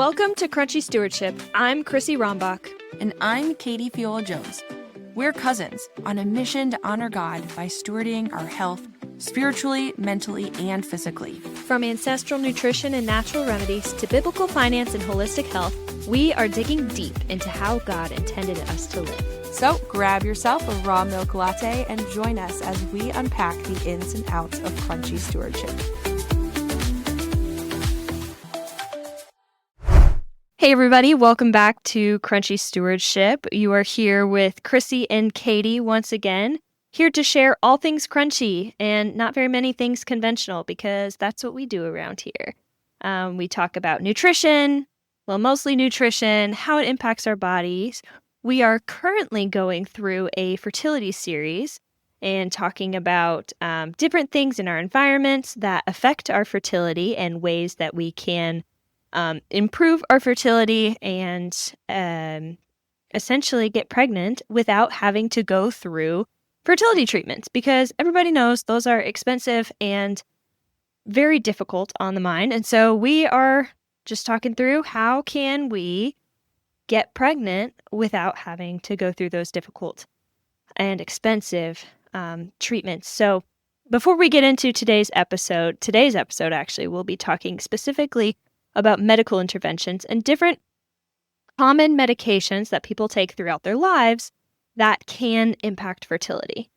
Welcome to Crunchy Stewardship. I'm Chrissy Rombach. And I'm Katie Fiola-Jones. We're cousins on a mission to honor God by stewarding our health spiritually, mentally, and physically. From ancestral nutrition and natural remedies to biblical finance and holistic health, we are digging deep into how God intended us to live. So grab yourself a raw milk latte and join us as we unpack the ins and outs of Crunchy Stewardship. Hey everybody, welcome back to Crunchy Stewardship. You are here with Chrissy and Katie once again, here to share all things crunchy and not very many things conventional, because that's what we do around here. We talk about nutrition, well, mostly nutrition, how it impacts our bodies. We are currently going through a fertility series and talking about different things in our environments that affect our fertility and ways that we can improve our fertility and essentially get pregnant without having to go through fertility treatments, because everybody knows those are expensive and very difficult on the mind. And so we are just talking through how can we get pregnant without having to go through those difficult and expensive treatments. So before we get into today's episode actually, we'll be talking specifically about medical interventions and different common medications that people take throughout their lives that can impact fertility.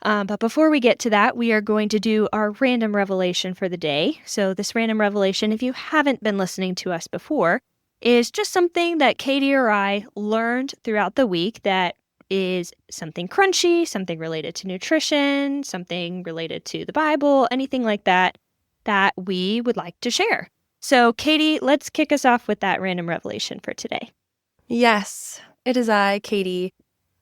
But before we get to that, we are going to do our random revelation for the day. So this random revelation, if you haven't been listening to us before, is just something that Katie or I learned throughout the week that is something crunchy, something related to nutrition, something related to the Bible, anything like that, that we would like to share. So, Katie, let's kick us off with that random revelation for today. Yes, it is I, Katie.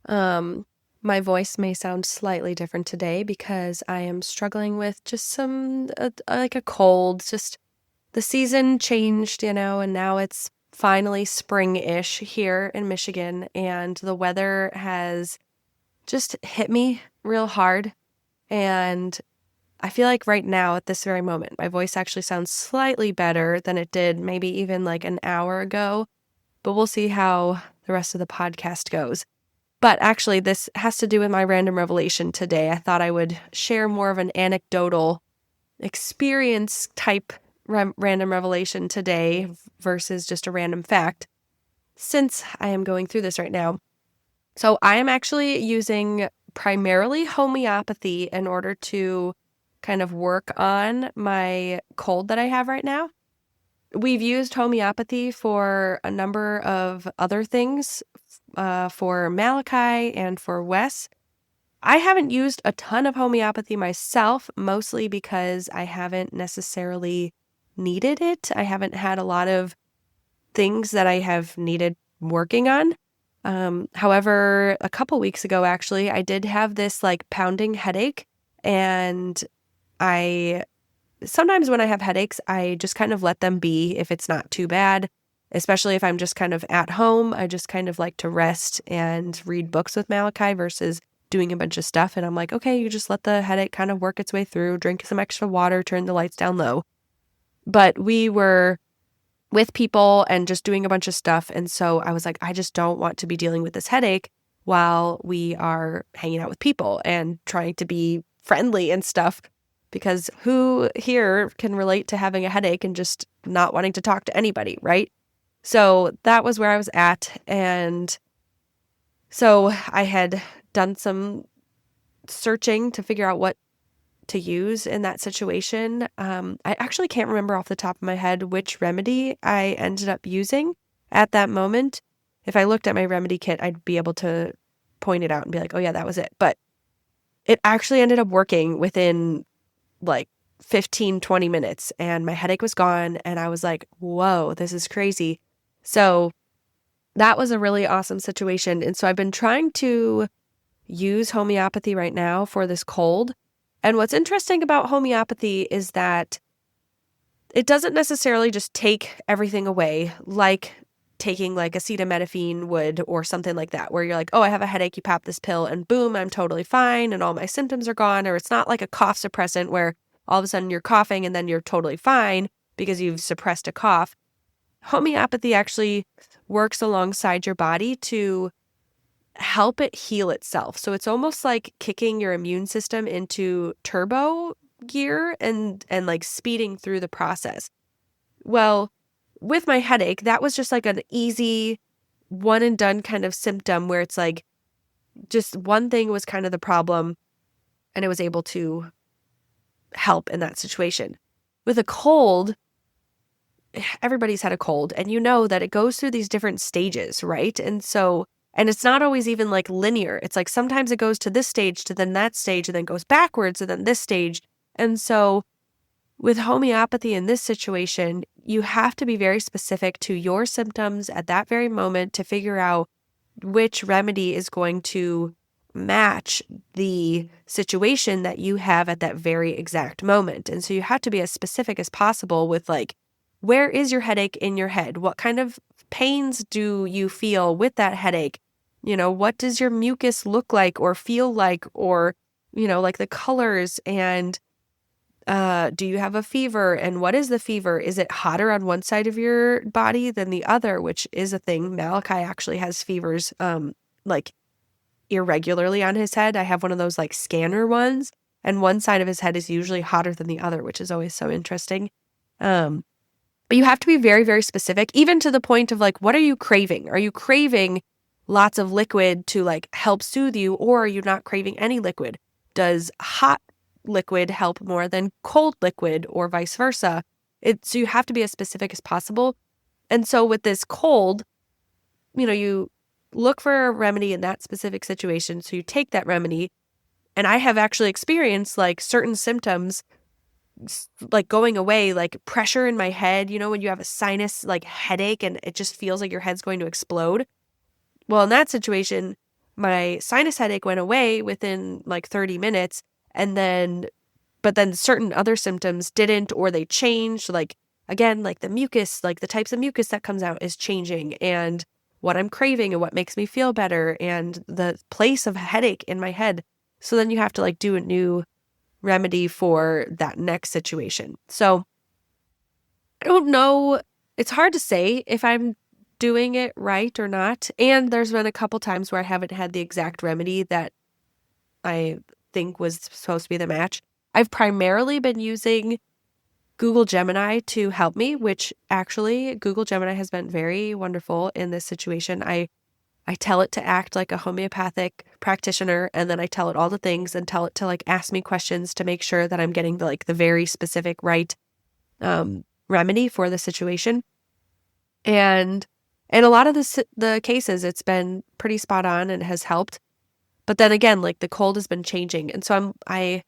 My voice may sound slightly different today because I am struggling with just some, like a cold. Just the season changed, and now it's finally spring-ish here in Michigan, and the weather has just hit me real hard, and I feel like right now, at this very moment, my voice actually sounds slightly better than it did maybe even like an hour ago, but we'll see how the rest of the podcast goes. But actually, this has to do with my random revelation today. I thought I would share more of an anecdotal experience type random revelation today versus just a random fact, since I am going through this right now. So I am actually using primarily homeopathy in order to kind of work on my cold that I have right now. We've used homeopathy for a number of other things, for Malachi and for Wes. I haven't used a ton of homeopathy myself, mostly because I haven't necessarily needed it. I haven't had a lot of things that I have needed working on. However, a couple weeks ago, actually, I did have this like pounding headache, and sometimes when I have headaches, I just kind of let them be if it's not too bad, especially if I'm just kind of at home. I just kind of like to rest and read books with Malachi versus doing a bunch of stuff. And I'm like, okay, you just let the headache kind of work its way through, drink some extra water, turn the lights down low. But we were with people and just doing a bunch of stuff. And so I was like, I just don't want to be dealing with this headache while we are hanging out with people and trying to be friendly and stuff. Because who here can relate to having a headache and just not wanting to talk to anybody, right? So that was where I was at. And so I had done some searching to figure out what to use in that situation. I actually can't remember off the top of my head which remedy I ended up using at that moment. If I looked at my remedy kit, I'd be able to point it out and be like, oh yeah, that was it. But it actually ended up working within like 15, 20 minutes, and my headache was gone, and I was like, whoa, this is crazy. So that was a really awesome situation. And so I've been trying to use homeopathy right now for this cold. And what's interesting about homeopathy is that it doesn't necessarily just take everything away, like taking like acetaminophen would or something like that, where you're like, oh, I have a headache, you pop this pill and boom, I'm totally fine and all my symptoms are gone. Or it's not like a cough suppressant where all of a sudden you're coughing and then you're totally fine because you've suppressed a cough. homeopathy actually works alongside your body to help it heal itself. So it's almost like kicking your immune system into turbo gear and like speeding through the process. Well, with my headache, that was just like an easy one and done kind of symptom where it's like just one thing was kind of the problem and it was able to help in that situation. With a cold, everybody's had a cold and you know that it goes through these different stages, right? And it's not always even like linear. It's like sometimes it goes to this stage to then that stage and then goes backwards and then this stage. And so with homeopathy in this situation, you have to be very specific to your symptoms at that very moment to figure out which remedy is going to match the situation that you have at that very exact moment. And so you have to be as specific as possible with like, where is your headache in your head? What kind of pains do you feel with that headache? What does your mucus look like or feel like, or, like the colors, and do you have a fever, and what is the fever? Is it hotter on one side of your body than the other, which is a thing. Malachi actually has fevers, like irregularly on his head. I have one of those like scanner ones, and one side of his head is usually hotter than the other, which is always so interesting. But you have to be very, very specific, even to the point of like, what are you craving? Are you craving lots of liquid to like help soothe you, or are you not craving any liquid? Does hot liquid help more than cold liquid, or vice versa? So you have to be as specific as possible. And so with this cold, you look for a remedy in that specific situation. So you take that remedy. And I have actually experienced like certain symptoms like going away, like pressure in my head, when you have a sinus like headache and it just feels like your head's going to explode. Well, in that situation, my sinus headache went away within like 30 minutes. But then certain other symptoms didn't, or they changed. Like, again, like the mucus, like the types of mucus that comes out is changing, and what I'm craving and what makes me feel better, and the place of headache in my head. So then you have to like do a new remedy for that next situation. So I don't know. It's hard to say if I'm doing it right or not. And there's been a couple times where I haven't had the exact remedy that I think was supposed to be the match. I've primarily been using Google Gemini to help me, which actually Google Gemini has been very wonderful in this situation. I tell it to act like a homeopathic practitioner, and then I tell it all the things and tell it to like ask me questions to make sure that I'm getting the very specific right remedy for the situation. And in a lot of the cases, it's been pretty spot on and has helped. But then again, like the cold has been changing. And so I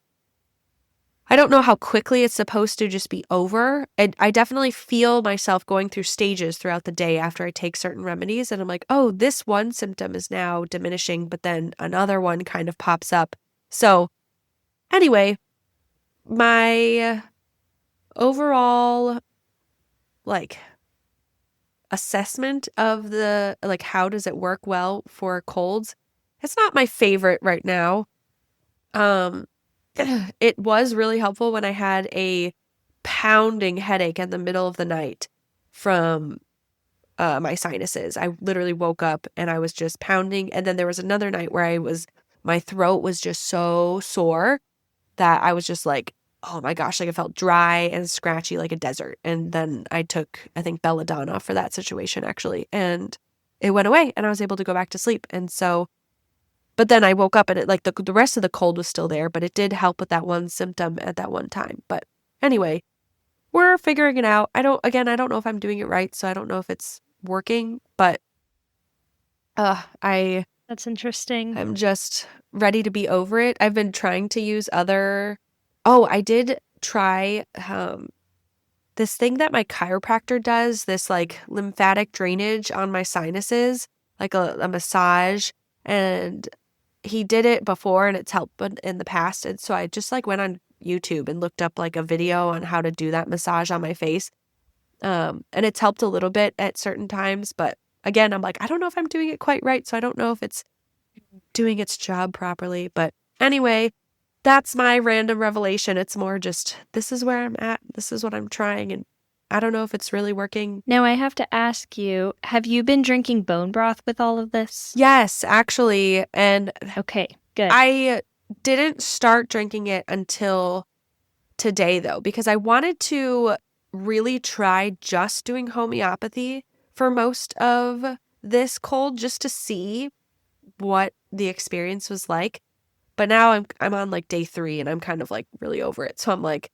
don't know how quickly it's supposed to just be over. I definitely feel myself going through stages throughout the day after I take certain remedies. And I'm like, oh, this one symptom is now diminishing, but then another one kind of pops up. So anyway, my overall like assessment of the like how does it work well for colds, it's not my favorite right now. It was really helpful when I had a pounding headache in the middle of the night from my sinuses. I literally woke up and I was just pounding. And then there was another night where my throat was just so sore that I was just like, oh my gosh, like I felt dry and scratchy like a desert. And then I took, I think, belladonna for that situation actually. And it went away and I was able to go back to sleep. And so but then I woke up and it like the rest of the cold was still there, but it did help with that one symptom at that one time. But anyway, we're figuring it out. I don't know if I'm doing it right, so I don't know if it's working, but That's interesting. I'm just ready to be over it. I've been trying to use I did try this thing that my chiropractor does, this like lymphatic drainage on my sinuses, like a massage, and he did it before and it's helped in the past. And so I just like went on YouTube and looked up like a video on how to do that massage on my face. And it's helped a little bit at certain times. But again, I'm like, I don't know if I'm doing it quite right. So I don't know if it's doing its job properly. But anyway, that's my random revelation. It's more just, this is where I'm at. This is what I'm trying. And I don't know if it's really working. Now I have to ask you, have you been drinking bone broth with all of this? Yes, actually. And Okay, good. I didn't start drinking it until today, though, because I wanted to really try just doing homeopathy for most of this cold just to see what the experience was like. But now I'm on like day 3 and I'm kind of like really over it. So I'm like,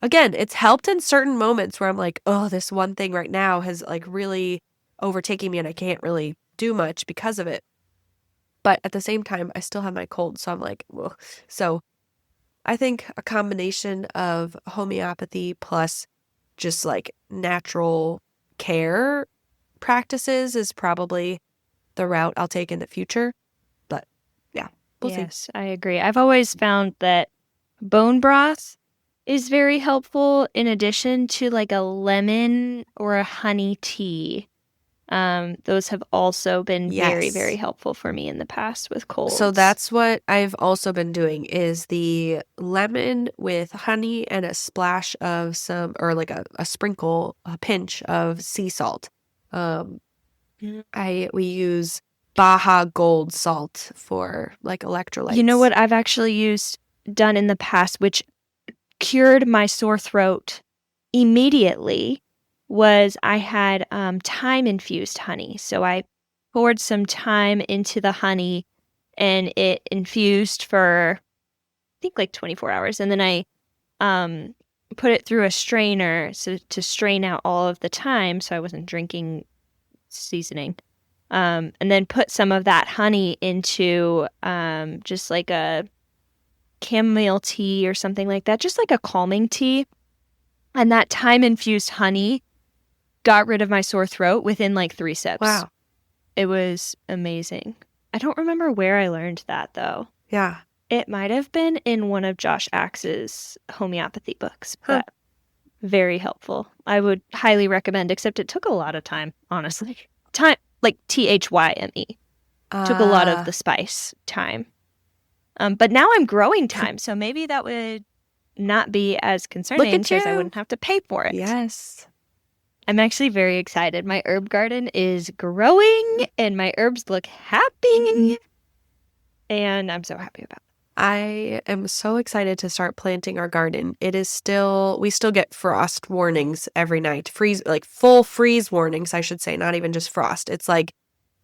again, it's helped in certain moments where I'm like, oh, this one thing right now has like really overtaken me and I can't really do much because of it. But at the same time, I still have my cold. So I'm like, whoa. So I think a combination of homeopathy plus just like natural care practices is probably the route I'll take in the future. But yeah, we'll see. Yes, I agree. I've always found that bone broth is very helpful in addition to like a lemon or a honey tea. Those have also been very, Yes. very helpful for me in the past with colds. So that's what I've also been doing is the lemon with honey and a splash of some, or like a sprinkle, a pinch of sea salt. We use Baja Gold salt for like electrolytes. You know what I've actually done in the past, which cured my sore throat immediately, was I had thyme-infused honey. So I poured some thyme into the honey and it infused for, I think, like 24 hours. And then I put it through a strainer to strain out all of the thyme so I wasn't drinking seasoning. And then put some of that honey into just like a chamomile tea or something like that, just like a calming tea. And that thyme-infused honey got rid of my sore throat within like 3 sips. Wow. It was amazing. I don't remember where I learned that, though. Yeah. It might have been in one of Josh Axe's homeopathy books, but very helpful. I would highly recommend, except it took a lot of time, honestly. Time, like THYME. Took a lot of the spice time. But now I'm growing thyme, so maybe that would not be as concerning because I wouldn't have to pay for it. Yes. I'm actually very excited. My herb garden is growing and my herbs look happy. And I'm so happy about it. I am so excited to start planting our garden. We still get frost warnings every night. Full freeze warnings, I should say, not even just frost. It's like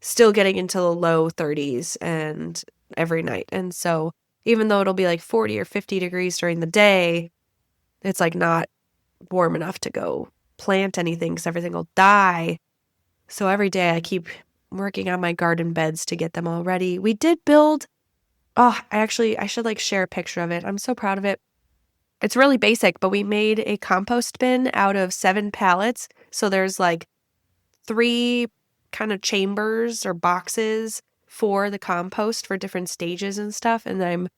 still getting into the low 30s and every night. And so even though it'll be like 40 or 50 degrees during the day, it's like not warm enough to go plant anything because everything will die. So every day I keep working on my garden beds to get them all ready. We did build, I should like share a picture of it. I'm so proud of it. It's really basic, but we made a compost bin out of 7 pallets. So there's like 3 kind of chambers or boxes for the compost for different stages and stuff. And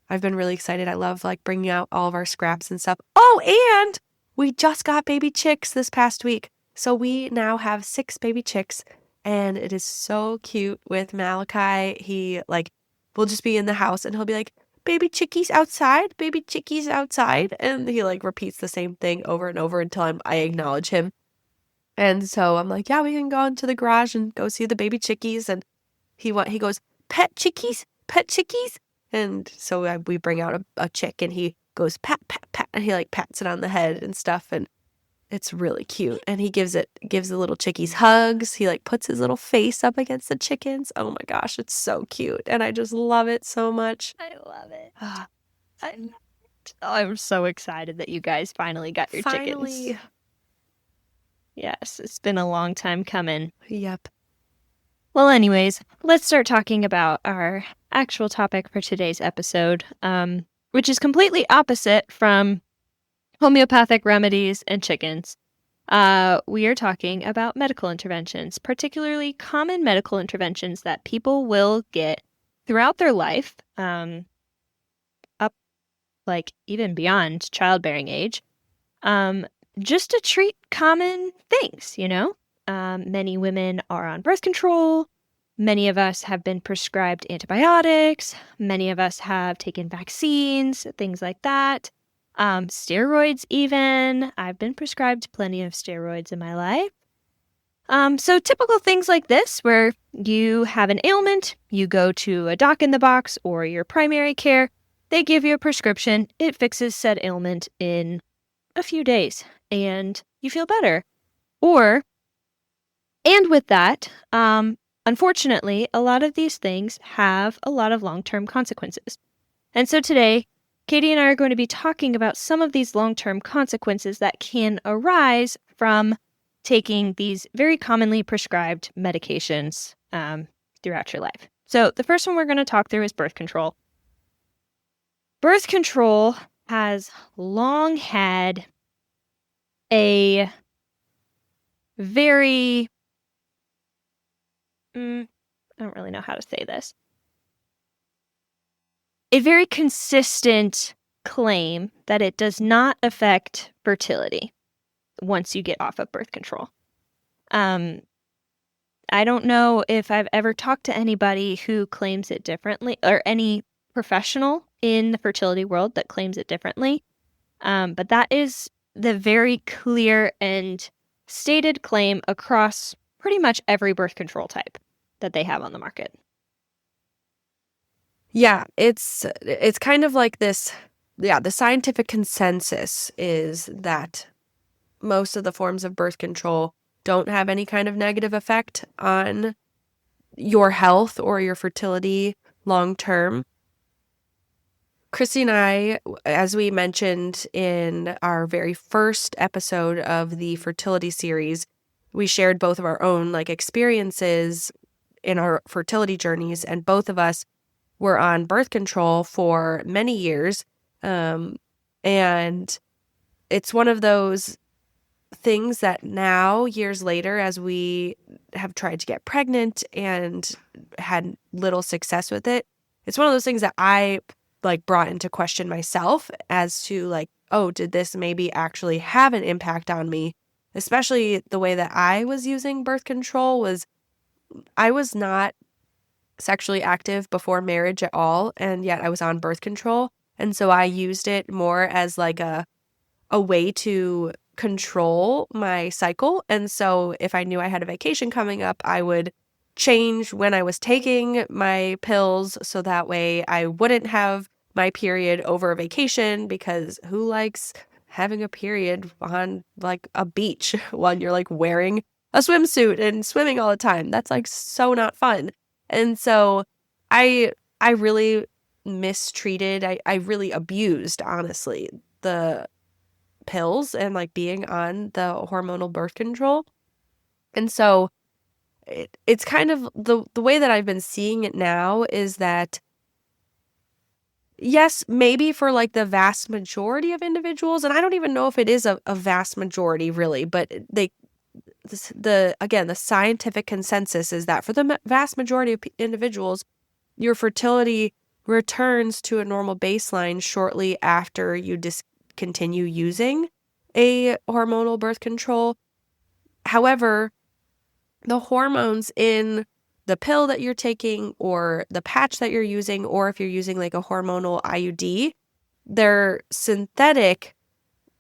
I've been really excited. I love like bringing out all of our scraps and stuff. Oh, and we just got baby chicks this past week. So we now have 6 baby chicks and it is so cute with Malachi. We'll just be in the house and he'll be like, baby chickies outside, baby chickies outside. And he like repeats the same thing over and over until I acknowledge him. And so I'm like, yeah, we can go into the garage and go see the baby chickies. And he goes, pet chickies. And so we bring out a chick and he goes, pat, pat, pat. And he like pats it on the head and stuff. And it's really cute. And he gives the little chickies hugs. He like puts his little face up against the chickens. Oh my gosh, it's so cute. And I just love it so much. I love it. I'm so excited that you guys finally got your chickens. Yes, it's been a long time coming. Yep. Well, anyways, let's start talking about our actual topic for today's episode, which is completely opposite from homeopathic remedies and chickens. We are talking about medical interventions, particularly common medical interventions that people will get throughout their life, up like even beyond childbearing age, just to treat common things, you know? Many women are on birth control. Many of us have been prescribed antibiotics. Many of us have taken vaccines, things like that. Steroids even. I've been prescribed plenty of steroids in my life. So typical things like this, where you have an ailment, you go to a doc in the box or your primary care, they give you a prescription, it fixes said ailment in a few days, and you feel better. And with that, unfortunately, a lot of these things have a lot of long-term consequences. And so today, Katie and I are going to be talking about some of these long-term consequences that can arise from taking these very commonly prescribed medications throughout your life. So the first one we're going to talk through is birth control. Birth control has long had a very, I don't really know how to say this, a very consistent claim that it does not affect fertility once you get off of birth control. I don't know if I've ever talked to anybody who claims it differently, or any professional in the fertility world that claims it differently. But that is the very clear and stated claim across pretty much every birth control type that they have on the market. Yeah, it's kind of like this. Yeah, the scientific consensus is that most of the forms of birth control don't have any kind of negative effect on your health or your fertility long term. Chrissy and I, as we mentioned in our very first episode of the Fertility Series, we shared both of our own experiences in our fertility journeys, and both of us were on birth control for many years. And it's one of those things that now, years later, as we have tried to get pregnant and had little success with it, it's one of those things that I brought into question myself as to oh, did this maybe actually have an impact on me? Especially the way that I was using birth control was, I was not sexually active before marriage at all, and yet I was on birth control. And so I used it more as a way to control my cycle. And so if I knew I had a vacation coming up, I would change when I was taking my pills so that way I wouldn't have my period over a vacation, because who likes having a period on a beach while you're wearing a swimsuit and swimming all the time? That's so not fun. And so I really mistreated, I really abused, honestly, the pills and being on the hormonal birth control. And so it's kind of the way that I've been seeing it now is that, yes, maybe for the vast majority of individuals, and I don't even know if it is a vast majority really, but the scientific consensus is that for the vast majority of individuals, your fertility returns to a normal baseline shortly after you discontinue using a hormonal birth control. However, the hormones in the pill that you're taking or the patch that you're using, or if you're using a hormonal IUD, they're synthetic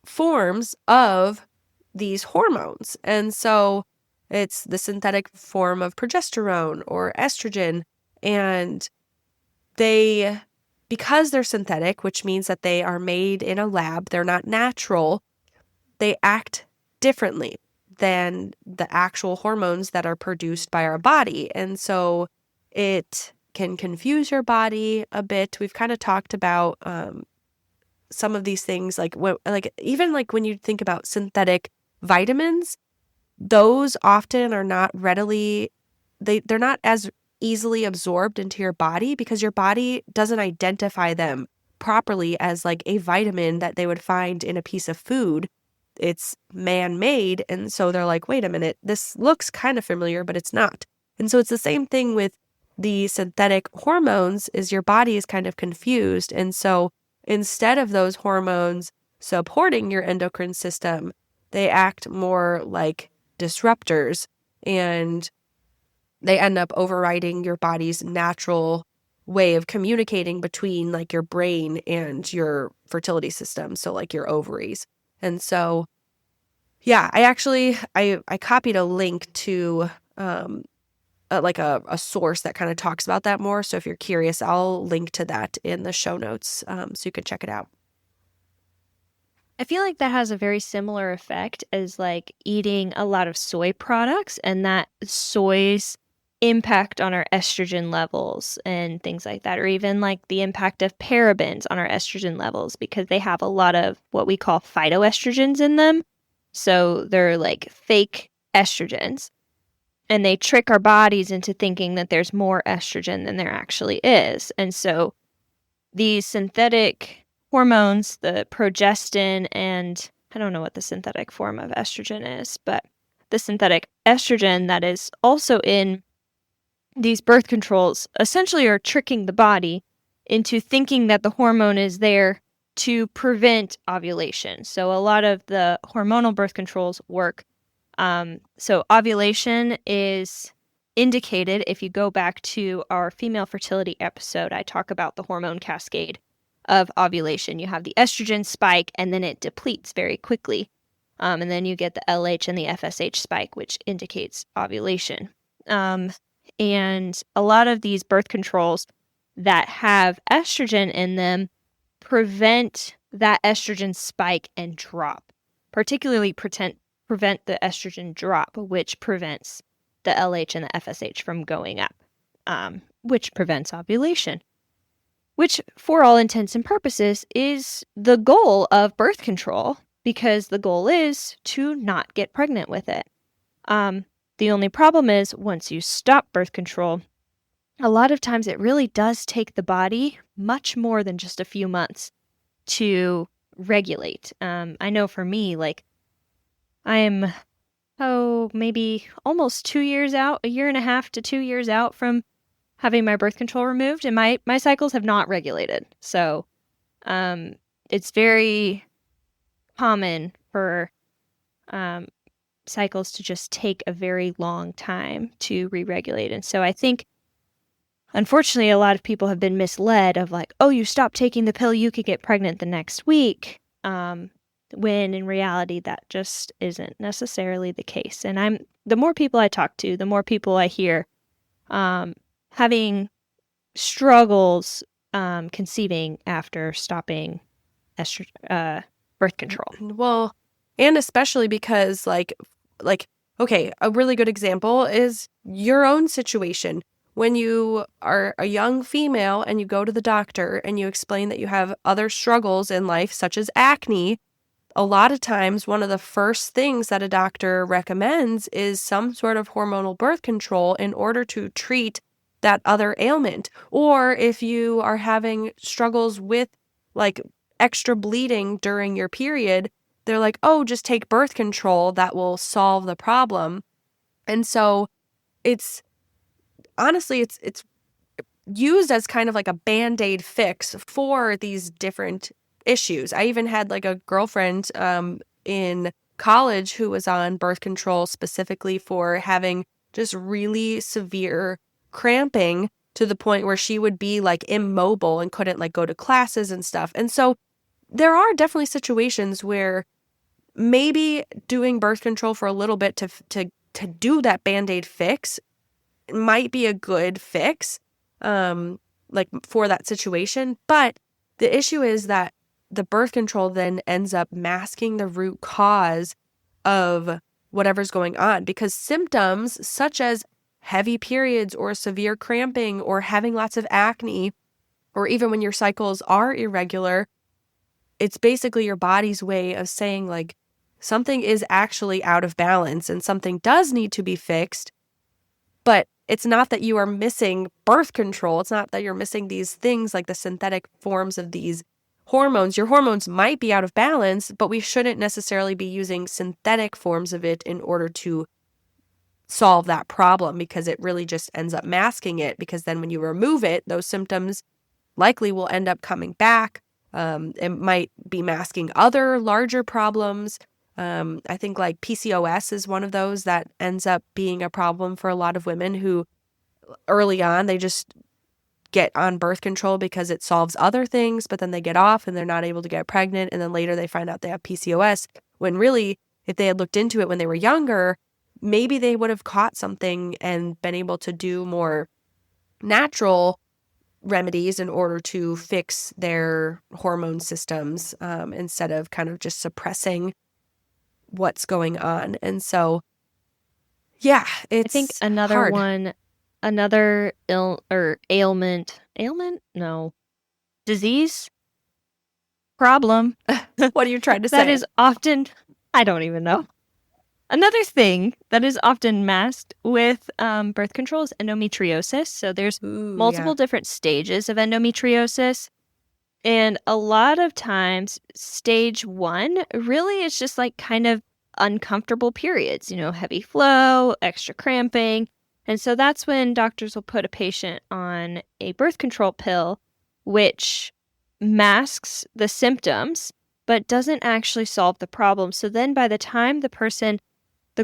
forms of these hormones. And so it's the synthetic form of progesterone or estrogen. And because they're synthetic, which means that they are made in a lab, they're not natural, they act differently than the actual hormones that are produced by our body. And so it can confuse your body a bit. We've kind of talked about some of these things, even when you think about synthetic vitamins, those often are not readily, they're not as easily absorbed into your body because your body doesn't identify them properly as a vitamin that they would find in a piece of food. It's man-made, and so they're wait a minute, this looks kind of familiar, but it's not. And so it's the same thing with the synthetic hormones, is your body is kind of confused. And so instead of those hormones supporting your endocrine system, they act more like disruptors, and they end up overriding your body's natural way of communicating between like your brain and your fertility system, so like your ovaries. And so yeah, I copied a link to like a source that kind of talks about that more. So if you're curious, I'll link to that in the show notes, so you can check it out. I feel like that has a very similar effect as like eating a lot of soy products, and that soy's impact on our estrogen levels and things like that, or even like the impact of parabens on our estrogen levels, because they have a lot of what we call phytoestrogens in them. So they're like fake estrogens, and they trick our bodies into thinking that there's more estrogen than there actually is. And so these synthetic hormones, the progestin, and I don't know what the synthetic form of estrogen is, but the synthetic estrogen that is also in these birth controls essentially are tricking the body into thinking that the hormone is there to prevent ovulation. So a lot of the hormonal birth controls work. So ovulation is indicated. If you go back to our female fertility episode, I talk about the hormone cascade of ovulation. You have the estrogen spike, and then it depletes very quickly. And then you get the LH and the FSH spike, which indicates ovulation. And a lot of these birth controls that have estrogen in them prevent that estrogen spike and drop, particularly prevent the estrogen drop, which prevents the LH and the FSH from going up, which prevents ovulation, which for all intents and purposes is the goal of birth control, because the goal is to not get pregnant with it. The only problem is once you stop birth control, a lot of times it really does take the body much more than just a few months to regulate. I know for me, like I'm, maybe almost 2 years out, a year and a half to 2 years out from having my birth control removed, and my cycles have not regulated. So it's very common for cycles to just take a very long time to re-regulate. And so I think, unfortunately, a lot of people have been misled of like, oh, you stop taking the pill, you could get pregnant the next week, when in reality that just isn't necessarily the case. And the more people I talk to, the more people I hear having struggles conceiving after stopping birth control. Well, and especially because like, okay, a really good example is your own situation. When you are a young female and you go to the doctor and you explain that you have other struggles in life, such as acne, a lot of times one of the first things that a doctor recommends is some sort of hormonal birth control in order to treat that other ailment. Or if you are having struggles with like extra bleeding during your period, they're like, oh, just take birth control. That will solve the problem. And so it's used as kind of like a Band-Aid fix for these different issues. I even had like a girlfriend in college who was on birth control specifically for having just really severe cramping to the point where she would be like immobile and couldn't like go to classes and stuff. And so there are definitely situations where maybe doing birth control for a little bit to do that Band-Aid fix might be a good fix, like for that situation. But the issue is that the birth control then ends up masking the root cause of whatever's going on, because symptoms such as heavy periods or severe cramping or having lots of acne, or even when your cycles are irregular, it's basically your body's way of saying like something is actually out of balance and something does need to be fixed. But it's not that you are missing birth control. It's not that you're missing these things like the synthetic forms of these hormones. Your hormones might be out of balance, but we shouldn't necessarily be using synthetic forms of it in order to solve that problem, because it really just ends up masking it, because then when you remove it, those symptoms likely will end up coming back. It might be masking other larger problems. I think like PCOS is one of those that ends up being a problem for a lot of women who early on, they just get on birth control because it solves other things, but then they get off and they're not able to get pregnant. And then later they find out they have PCOS, when really, if they had looked into it when they were younger, maybe they would have caught something and been able to do more natural remedies in order to fix their hormone systems, instead of kind of just suppressing what's going on. And so, yeah, I think it's another hard. one, another ailment, no, disease, problem What are you trying to that say? is often, I don't even know. Another thing that is often masked with birth control is endometriosis. So there's Ooh, multiple yeah. different stages of endometriosis. And a lot of times, stage 1 really is just like kind of uncomfortable periods, heavy flow, extra cramping. And so that's when doctors will put a patient on a birth control pill, which masks the symptoms, but doesn't actually solve the problem. So then by the time the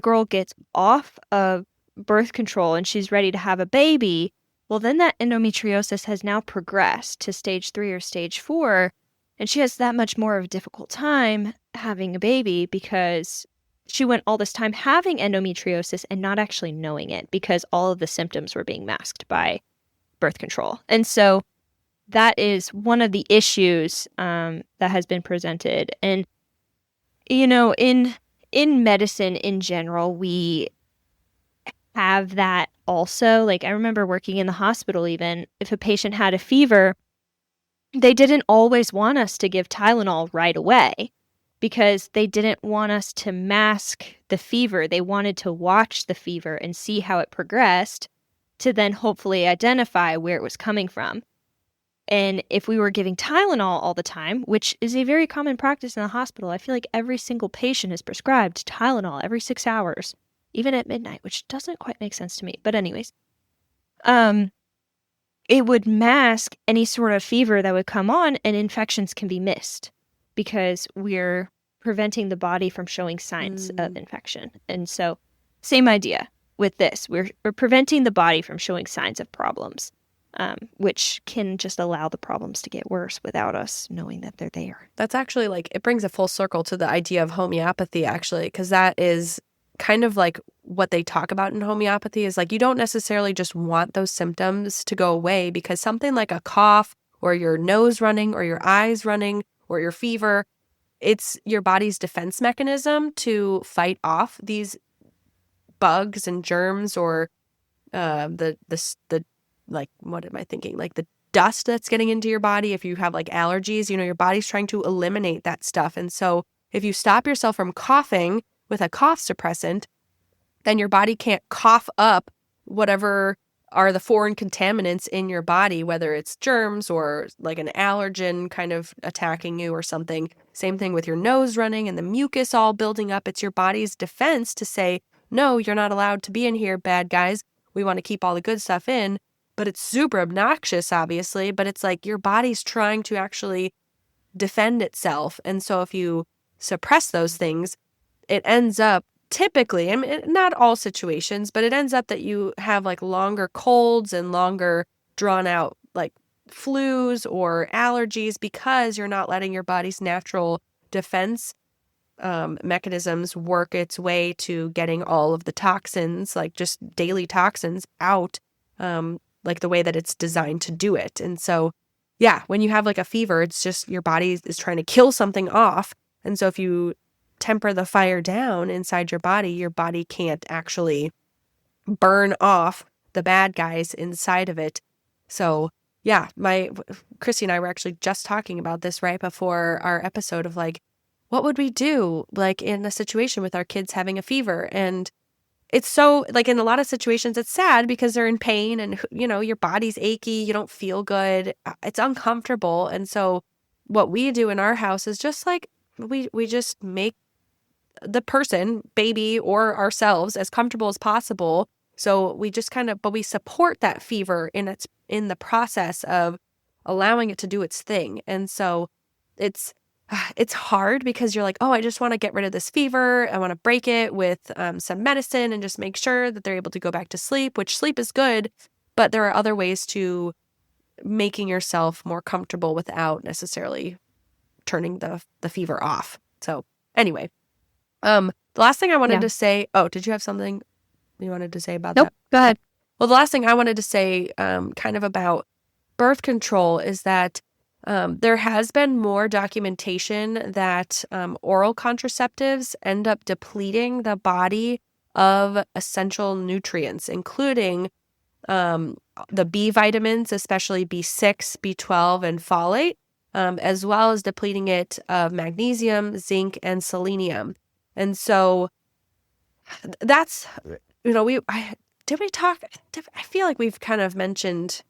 girl gets off of birth control and she's ready to have a baby, well, then that endometriosis has now progressed to stage 3 or stage 4, and she has that much more of a difficult time having a baby because she went all this time having endometriosis and not actually knowing it because all of the symptoms were being masked by birth control. And so that is one of the issues that has been presented. And, in medicine in general, we have that also. Like, I remember working in the hospital, even if a patient had a fever, they didn't always want us to give Tylenol right away because they didn't want us to mask the fever. They wanted to watch the fever and see how it progressed to then hopefully identify where it was coming from. And if we were giving Tylenol all the time, which is a very common practice in the hospital, I feel like every single patient is prescribed Tylenol every 6 hours, even at midnight, which doesn't quite make sense to me. But anyways, it would mask any sort of fever that would come on, and infections can be missed because we're preventing the body from showing signs of infection. And so, same idea with this. We're preventing the body from showing signs of problems. Which can just allow the problems to get worse without us knowing that they're there. That's actually like, it brings a full circle to the idea of homeopathy, actually, because that is kind of like what they talk about in homeopathy is like, you don't necessarily just want those symptoms to go away, because something like a cough or your nose running or your eyes running or your fever, it's your body's defense mechanism to fight off these bugs and germs or the like, what am I thinking? Like the dust that's getting into your body. If you have like allergies, your body's trying to eliminate that stuff. And so if you stop yourself from coughing with a cough suppressant, then your body can't cough up whatever are the foreign contaminants in your body, whether it's germs or like an allergen kind of attacking you or something. Same thing with your nose running and the mucus all building up. It's your body's defense to say, no, you're not allowed to be in here, bad guys. We want to keep all the good stuff in. But it's super obnoxious, obviously, but it's like your body's trying to actually defend itself. And so if you suppress those things, it ends up typically, I mean, not all situations, but it ends up that you have like longer colds and longer drawn out like flus or allergies because you're not letting your body's natural defense mechanisms work its way to getting all of the toxins, like just daily toxins out, like the way that it's designed to do it. And so, yeah, when you have like a fever, it's just your body is trying to kill something off. And so if you temper the fire down inside your body can't actually burn off the bad guys inside of it. So, yeah, Chrissy and I were actually just talking about this right before our episode of like, what would we do like in a situation with our kids having a fever? And it's so, like, in a lot of situations, it's sad because they're in pain and, your body's achy. You don't feel good. It's uncomfortable. And so what we do in our house is just like, we just make the person, baby or ourselves, as comfortable as possible. So we just but we support that fever in the process of allowing it to do its thing. And so it's hard because you're like, oh, I just want to get rid of this fever. I want to break it with some medicine and just make sure that they're able to go back to sleep, which sleep is good. But there are other ways to making yourself more comfortable without necessarily turning the fever off. So anyway, the last thing I wanted to say, did you have something you wanted to say about Nope, that? go ahead. Well, the last thing I wanted to say kind of about birth control is that there has been more documentation that oral contraceptives end up depleting the body of essential nutrients, including the B vitamins, especially B6, B12, and folate, as well as depleting it of magnesium, zinc, and selenium. And so that's, I feel like we've kind of mentioned,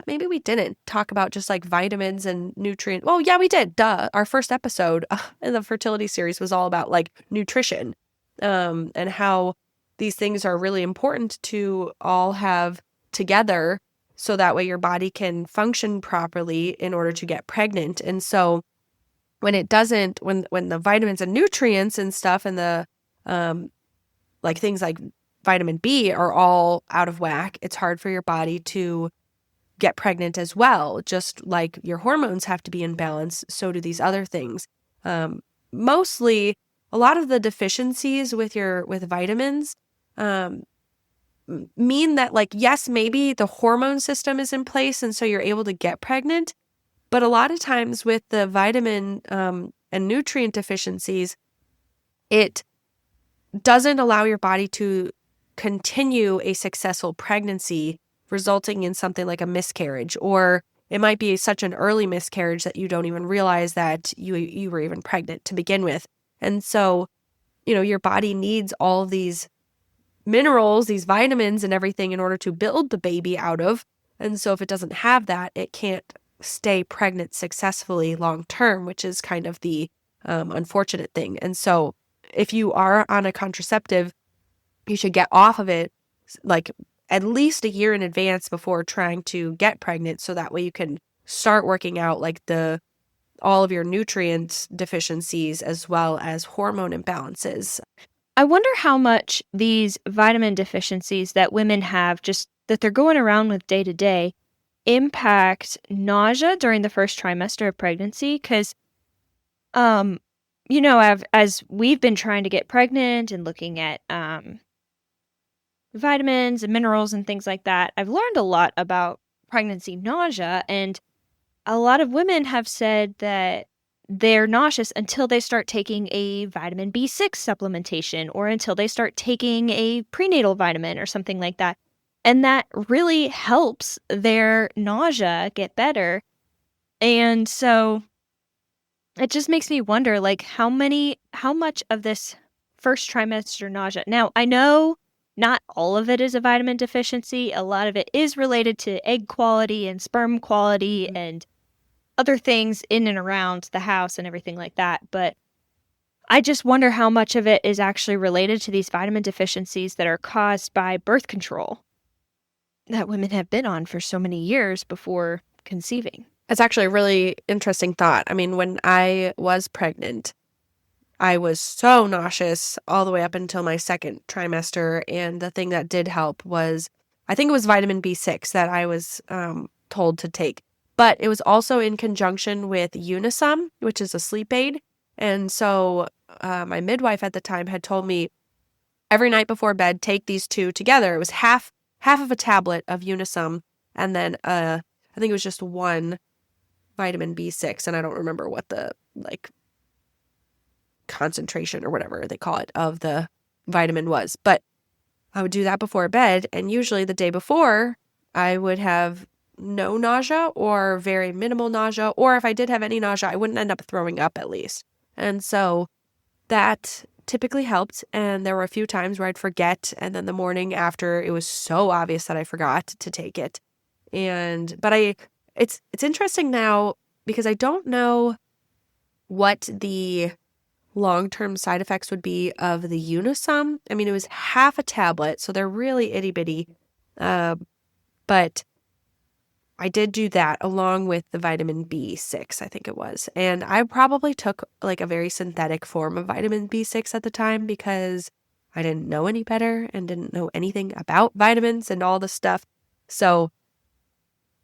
maybe we didn't talk about just like vitamins and nutrients. Well, yeah, we did. Duh. Our first episode in the fertility series was all about like nutrition, and how these things are really important to all have together so that way your body can function properly in order to get pregnant. And so when it doesn't, when the vitamins and nutrients and stuff and the like things like vitamin B are all out of whack, it's hard for your body to get pregnant as well. Just like your hormones have to be in balance, so do these other things. Mostly, a lot of the deficiencies with vitamins mean that, like, yes, maybe the hormone system is in place and so you're able to get pregnant, but a lot of times with the vitamin and nutrient deficiencies, it doesn't allow your body to continue a successful pregnancy, resulting in something like a miscarriage, or it might be such an early miscarriage that you don't even realize that you were even pregnant to begin with. And so, your body needs all of these minerals, these vitamins and everything in order to build the baby out of. And so if it doesn't have that, it can't stay pregnant successfully long term, which is kind of the unfortunate thing. And so if you are on a contraceptive, you should get off of it like at least a year in advance before trying to get pregnant, so that way you can start working out like all of your nutrient deficiencies as well as hormone imbalances. I wonder how much these vitamin deficiencies that women have, just that they're going around with day to day, impact nausea during the first trimester of pregnancy. Because, as we've been trying to get pregnant and looking at vitamins and minerals and things like that, I've learned a lot about pregnancy nausea. And a lot of women have said that they're nauseous until they start taking a vitamin B6 supplementation, or until they start taking a prenatal vitamin or something like that. And that really helps their nausea get better. And so it just makes me wonder, like, how much of this first trimester nausea. Now, I know not all of it is a vitamin deficiency. A lot of it is related to egg quality and sperm quality and other things in and around the house and everything like that. But I just wonder how much of it is actually related to these vitamin deficiencies that are caused by birth control that women have been on for so many years before conceiving. It's actually a really interesting thought. I mean, when I was pregnant, I was so nauseous all the way up until my second trimester. And the thing that did help was, I think it was vitamin B6 that I was told to take. But it was also in conjunction with Unisum, which is a sleep aid. And so my midwife at the time had told me every night before bed, take these two together. It was half of a tablet of Unisum, and then I think it was just one vitamin B6, and I don't remember what the concentration or whatever they call it of the vitamin was. But I would do that before bed, and usually the day before I would have no nausea or very minimal nausea, or if I did have any nausea, I wouldn't end up throwing up at least. And so that typically helped. And there were a few times where I'd forget, and then the morning after, it was so obvious that I forgot to take it. But it's interesting now because I don't know what the long-term side effects would be of the Unisum. I mean, it was half a tablet, so they're really itty bitty. But I did do that along with the vitamin B6, I think it was. And I probably took like a very synthetic form of vitamin B6 at the time because I didn't know any better and didn't know anything about vitamins and all this stuff. So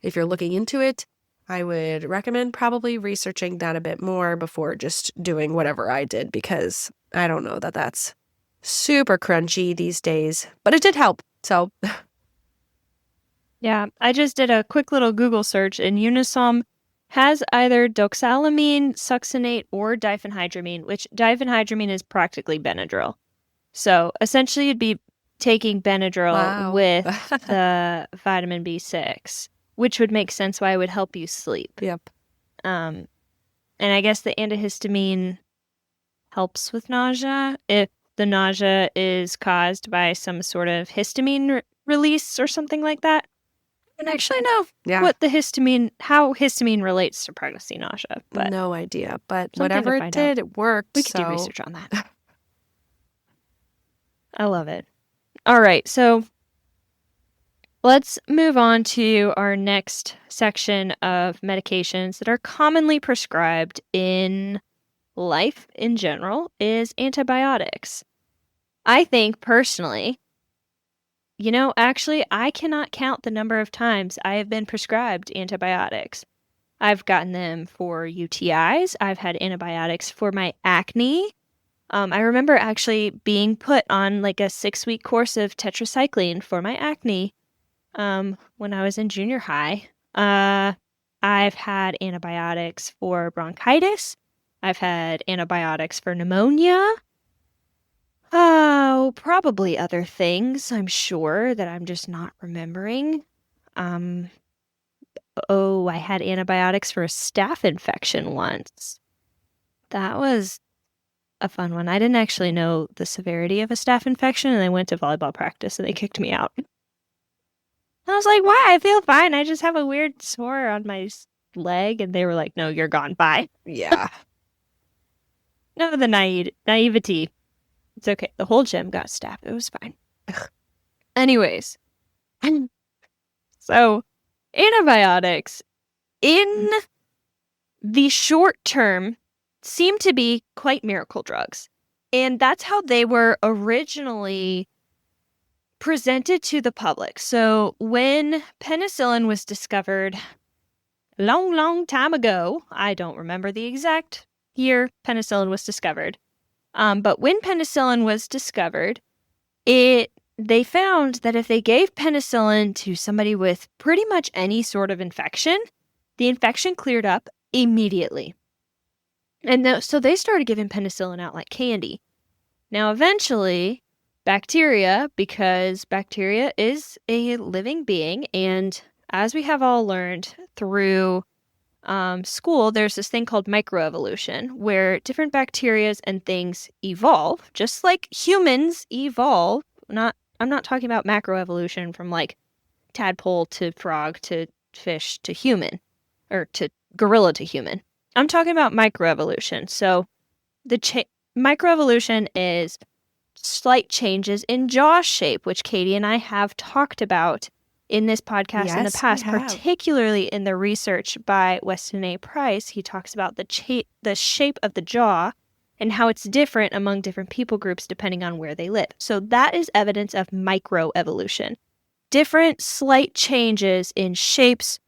if you're looking into it, I would recommend probably researching that a bit more before just doing whatever I did, because I don't know that that's super crunchy these days, but it did help. So Yeah, I just did a quick little Google search, and Unisom has either doxalamine, succinate, or diphenhydramine, which diphenhydramine is practically Benadryl. So essentially, you'd be taking Benadryl wow. with the vitamin B6, which would make sense why it would help you sleep. Yep. And I guess the antihistamine helps with nausea if the nausea is caused by some sort of histamine release or something like that. I don't actually know how histamine relates to pregnancy nausea, but no idea. But something to whatever it find did, out. it worked. We could do research on that. I love it. All right, so let's move on to our next section of medications that are commonly prescribed in life in general is antibiotics. I think personally, actually, I cannot count the number of times I have been prescribed antibiotics. I've gotten them for UTIs. I've had antibiotics for my acne. I remember actually being put on like a 6-week course of tetracycline for my acne when I was in junior high. I've had antibiotics for bronchitis. I've had antibiotics for pneumonia. Oh, probably other things, I'm sure, that I'm just not remembering. I had antibiotics for a staph infection once. That was a fun one. I didn't actually know the severity of a staph infection, and I went to volleyball practice, and they kicked me out. I was like, why? I feel fine. I just have a weird sore on my leg, and they were like, no, you're gone. Bye. Yeah. No, the naivety. It's okay. The whole gym got staph. It was fine. Anyways. So, antibiotics in the short term seem to be quite miracle drugs. And that's how they were originally presented to the public. So, when penicillin was discovered long time ago, I don't remember the exact year penicillin was discovered. But when penicillin was discovered, they found that if they gave penicillin to somebody with pretty much any sort of infection, the infection cleared up immediately. And so they started giving penicillin out like candy. Now, eventually, bacteria, because bacteria is a living being, and as we have all learned through school, there's this thing called microevolution, where different bacteria and things evolve, just like humans evolve. I'm not talking about macroevolution from like tadpole to frog to fish to human, or to gorilla to human. I'm talking about microevolution. So the microevolution is slight changes in jaw shape, which Katie and I have talked about in this podcast in the past, particularly in the research by Weston A. Price. He talks about the shape of the jaw and how it's different among different people groups depending on where they live. So that is evidence of microevolution. Different slight changes in shapes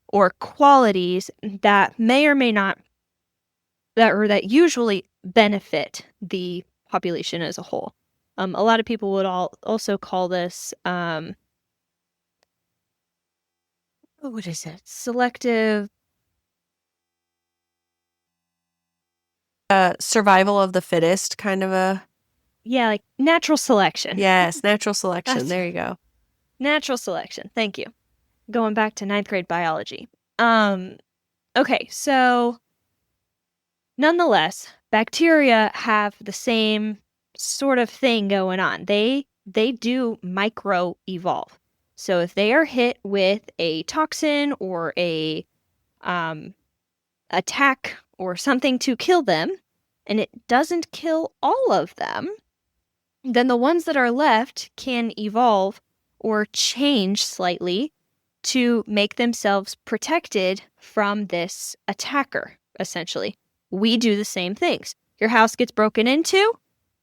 or qualities that may or may not, that usually benefit the population as a whole. A lot of people would also call this what is it? Selective. Survival of the fittest, kind of a. Yeah, like natural selection. Yes, natural selection. There you go. Natural selection. Thank you. Going back to 9th grade biology. Okay, so nonetheless, bacteria have the same sort of thing going on. They do micro-evolve. So if they are hit with a toxin or a attack or something to kill them, and it doesn't kill all of them, then the ones that are left can evolve or change slightly to make themselves protected from this attacker, essentially. We do the same things. Your house gets broken into,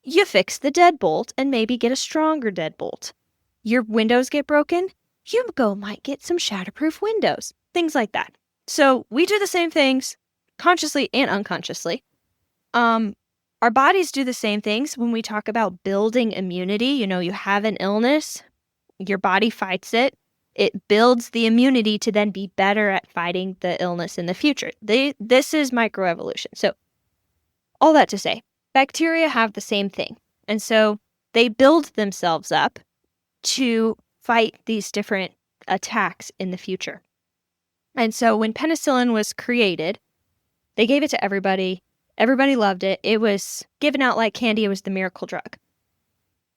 you fix the deadbolt and maybe get a stronger deadbolt. Your windows get broken, Hugo might get some shatterproof windows, things like that. So we do the same things consciously and unconsciously. Our bodies do the same things when we talk about building immunity. You have an illness, your body fights it. It builds the immunity to then be better at fighting the illness in the future. This is microevolution. So all that to say, bacteria have the same thing. And so they build themselves up to fight these different attacks in the future. And so when penicillin was created, they gave it to everybody. Everybody loved it. It was given out like candy. It was the miracle drug.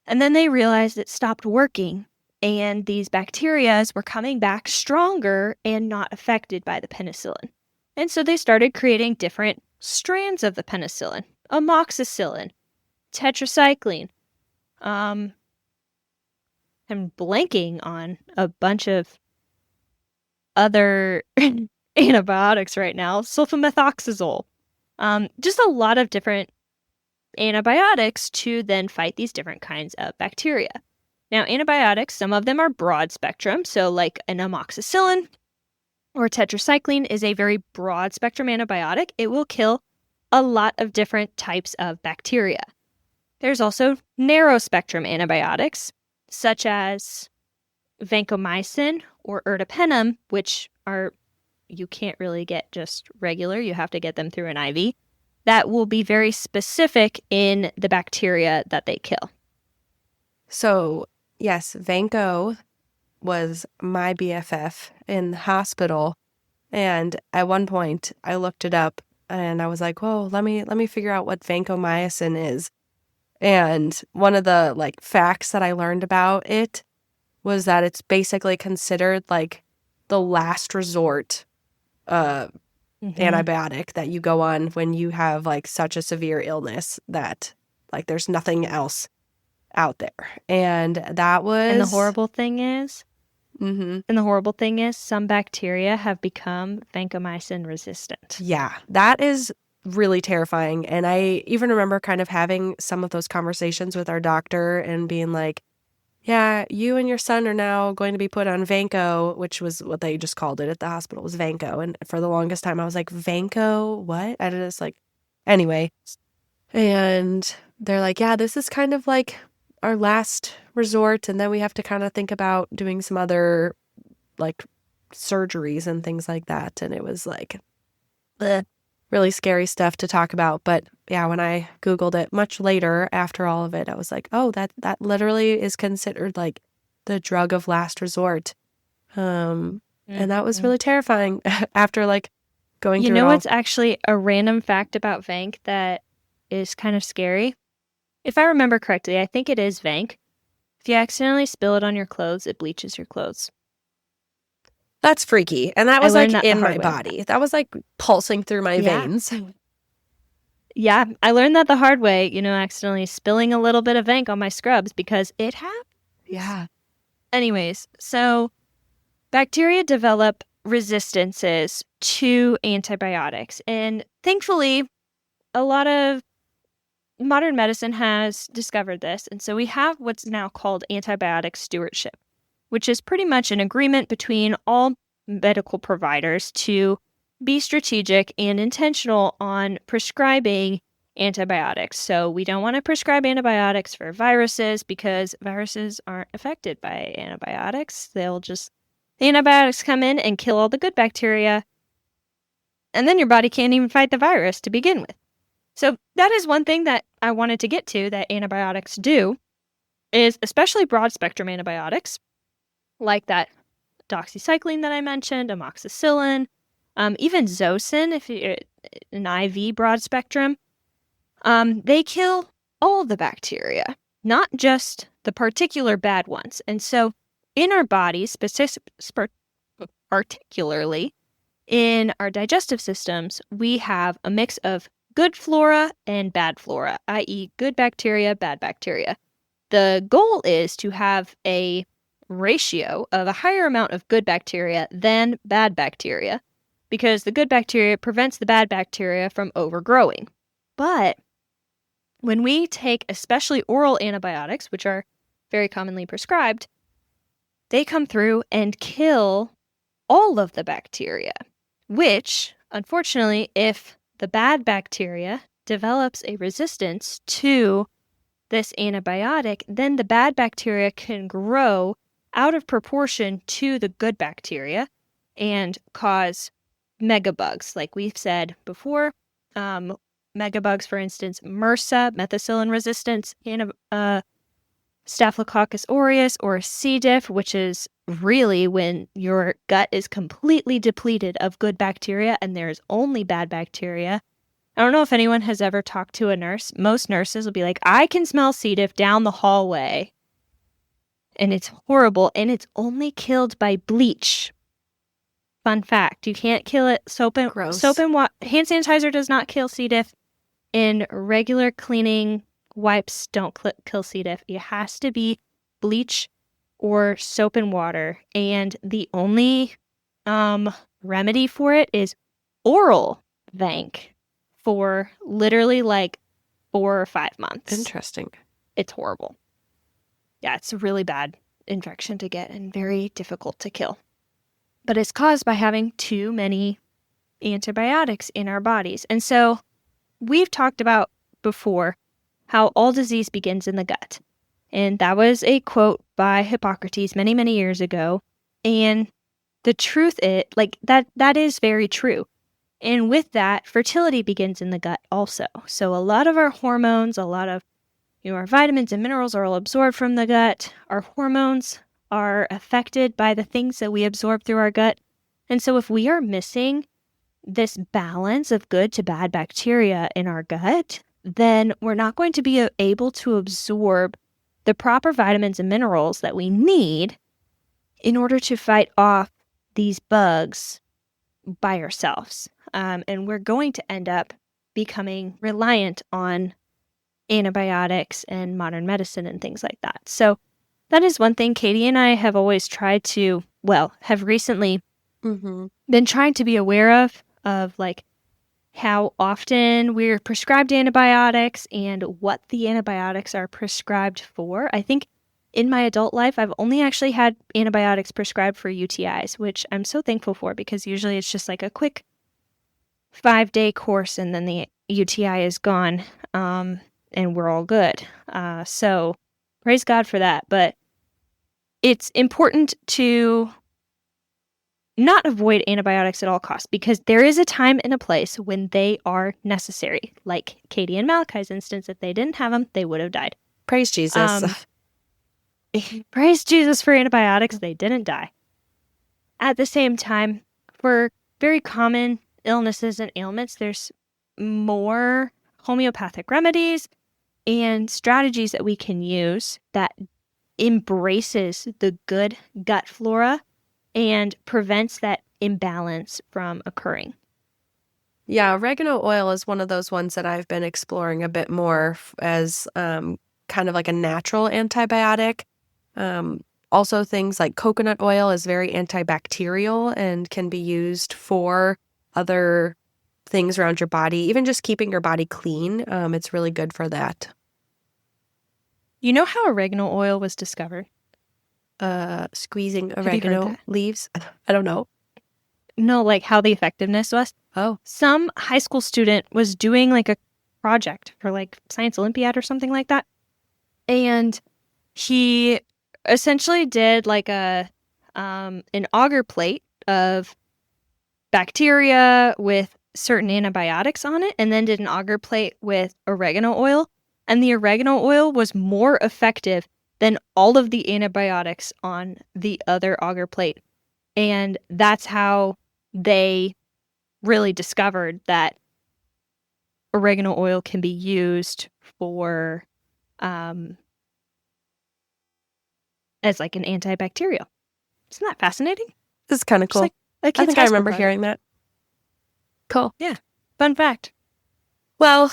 And then they realized it stopped working, and these bacteria were coming back stronger and not affected by the penicillin. And so they started creating different strands of the penicillin, amoxicillin, tetracycline. I'm blanking on a bunch of other antibiotics right now. Sulfamethoxazole. Just a lot of different antibiotics to then fight these different kinds of bacteria. Now, antibiotics, some of them are broad spectrum. So like an amoxicillin or tetracycline is a very broad spectrum antibiotic. It will kill a lot of different types of bacteria. There's also narrow spectrum antibiotics, such as vancomycin or ertapenem, which you can't really get just regular. You have to get them through an IV. That will be very specific in the bacteria that they kill. So, yes, Vanco was my BFF in the hospital. And at one point, I looked it up and I was like, whoa, let me figure out what vancomycin is. And one of the facts that I learned about it was that it's basically considered like the last resort antibiotic that you go on when you have such a severe illness that there's nothing else out there. And that was... And the horrible thing is, some bacteria have become vancomycin resistant. Yeah, that is really terrifying. And I even remember kind of having some of those conversations with our doctor and being like, yeah, you and your son are now going to be put on Vanco, which was what they just called it at the hospital, was Vanco. And for the longest time, I was like, Vanco, what? I just anyway. And they're like, yeah, this is kind of like our last resort. And then we have to kind of think about doing some other surgeries and things like that. And it was really scary stuff to talk about. But yeah, when I Googled it much later after all of it, I was like, oh, that literally is considered the drug of last resort. And that was really terrifying after going through You know what's actually a random fact about Vanc that is kind of scary? If I remember correctly, I think it is Vanc. If you accidentally spill it on your clothes, it bleaches your clothes. That's freaky. And that was in my body. That was pulsing through my veins. Yeah, I learned that the hard way, accidentally spilling a little bit of Vanc on my scrubs because it happens. Yeah. Anyways, so bacteria develop resistances to antibiotics. And thankfully, a lot of modern medicine has discovered this. And so we have what's now called antibiotic stewardship, which is pretty much an agreement between all medical providers to be strategic and intentional on prescribing antibiotics. So we don't want to prescribe antibiotics for viruses because viruses aren't affected by antibiotics. The antibiotics come in and kill all the good bacteria, and then your body can't even fight the virus to begin with. So that is one thing that I wanted to get to that antibiotics do, is especially broad-spectrum antibiotics, like that doxycycline that I mentioned, amoxicillin, even Zosyn, if you're an IV broad-spectrum, they kill all the bacteria, not just the particular bad ones. And so in our bodies, particularly in our digestive systems, we have a mix of good flora and bad flora, i.e. good bacteria, bad bacteria. The goal is to have a ratio of a higher amount of good bacteria than bad bacteria, because the good bacteria prevents the bad bacteria from overgrowing. But when we take especially oral antibiotics, which are very commonly prescribed, they come through and kill all of the bacteria, which, unfortunately, if the bad bacteria develops a resistance to this antibiotic, then the bad bacteria can grow out of proportion to the good bacteria and cause megabugs, like we've said before. Megabugs, for instance, MRSA, methicillin resistance, Staphylococcus aureus, or C. diff, which is really when your gut is completely depleted of good bacteria and there's only bad bacteria. I don't know if anyone has ever talked to a nurse. Most nurses will be like, I can smell C. diff down the hallway. And it's horrible, and it's only killed by bleach. Fun fact, you can't kill it. Gross. Soap and hand sanitizer does not kill C. diff. And regular cleaning wipes don't kill C. diff. It has to be bleach or soap and water. And the only remedy for it is oral Vanc for literally like 4 or 5 months. Interesting. It's horrible. Yeah, it's a really bad infection to get and very difficult to kill. But it's caused by having too many antibiotics in our bodies. And so we've talked about before how all disease begins in the gut. And that was a quote by Hippocrates many, many years ago. And the truth is, like, that is very true. And with that, fertility begins in the gut also. So a lot of our hormones, a lot of our vitamins and minerals are all absorbed from the gut. Our hormones are affected by the things that we absorb through our gut. And so if we are missing this balance of good to bad bacteria in our gut, then we're not going to be able to absorb the proper vitamins and minerals that we need in order to fight off these bugs by ourselves. And we're going to end up becoming reliant on antibiotics and modern medicine and things like that. So that is one thing Katie and I have always tried to, have recently been trying to be aware of like how often we're prescribed antibiotics and what the antibiotics are prescribed for. I think in my adult life, I've only actually had antibiotics prescribed for UTIs, which I'm so thankful for because usually it's just like a quick 5-day course and then the UTI is gone and we're all good. So praise God for that. But it's important to not avoid antibiotics at all costs because there is a time and a place when they are necessary. Like Katie and Malachi's instance, if they didn't have them, they would have died. Praise Jesus. Praise Jesus for antibiotics. They didn't die. At the same time, for very common illnesses and ailments, there's more homeopathic remedies and strategies that we can use that embraces the good gut flora and prevents that imbalance from occurring. Yeah, oregano oil is one of those ones that I've been exploring a bit more as kind of like a natural antibiotic. Also, things like coconut oil is very antibacterial and can be used for other things around your body, even just keeping your body clean. It's really good for that. You know how oregano oil was discovered? Squeezing oregano leaves? I don't know. No, like how the effectiveness was. Oh. Some high school student was doing like a project for like Science Olympiad or something like that. And he essentially did like an agar plate of bacteria with certain antibiotics on it and then did an agar plate with oregano oil. And the oregano oil was more effective than all of the antibiotics on the other agar plate. And that's how they really discovered that oregano oil can be used for as like an antibacterial. Isn't that fascinating? This is kind of cool. Like I think I remember hearing that. Cool. Yeah. Fun fact. Well,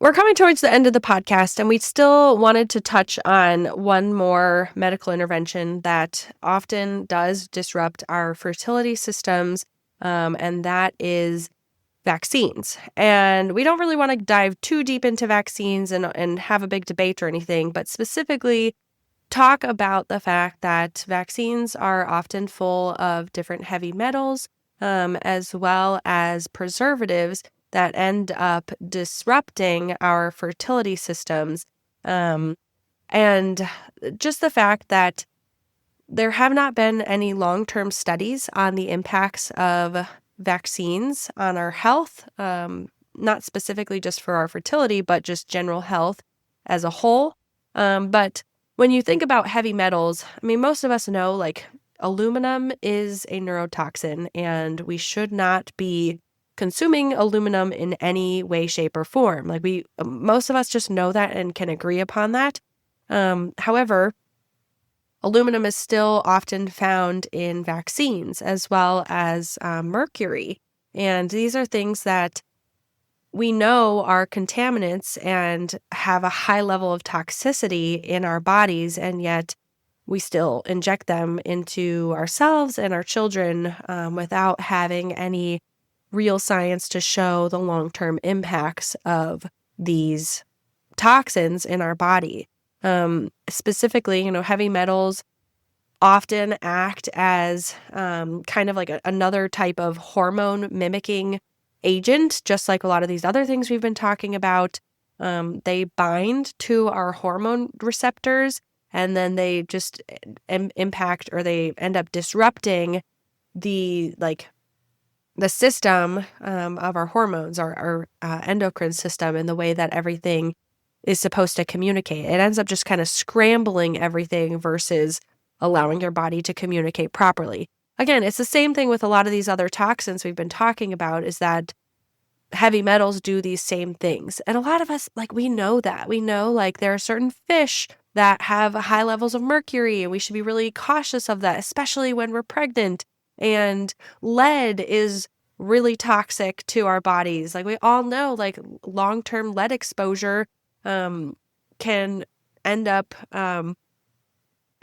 we're coming towards the end of the podcast, and we still wanted to touch on one more medical intervention that often does disrupt our fertility systems, and that is vaccines. And we don't really want to dive too deep into vaccines and have a big debate or anything, but specifically talk about the fact that vaccines are often full of different heavy metals, as well as preservatives that end up disrupting our fertility systems. And just the fact that there have not been any long-term studies on the impacts of vaccines on our health, not specifically just for our fertility, but just general health as a whole. But when you think about heavy metals, I mean, most of us know like aluminum is a neurotoxin, and we should not be consuming aluminum in any way, shape, or form. Like most of us just know that and can agree upon that. However, aluminum is still often found in vaccines as well as mercury. And these are things that we know are contaminants and have a high level of toxicity in our bodies, and yet we still inject them into ourselves and our children without having any real science to show the long-term impacts of these toxins in our body. Specifically, heavy metals often act as kind of like another type of hormone mimicking agent, just like a lot of these other things we've been talking about. They bind to our hormone receptors, and then they just impact, or they end up disrupting the system of our hormones, our endocrine system, and the way that everything is supposed to communicate. It ends up just kind of scrambling everything versus allowing your body to communicate properly. Again, it's the same thing with a lot of these other toxins we've been talking about, is that heavy metals do these same things. And a lot of us, we know that. We know, there are certain fish that have high levels of mercury, and we should be really cautious of that, especially when we're pregnant. And lead is really toxic to our bodies. We all know, long-term lead exposure can end up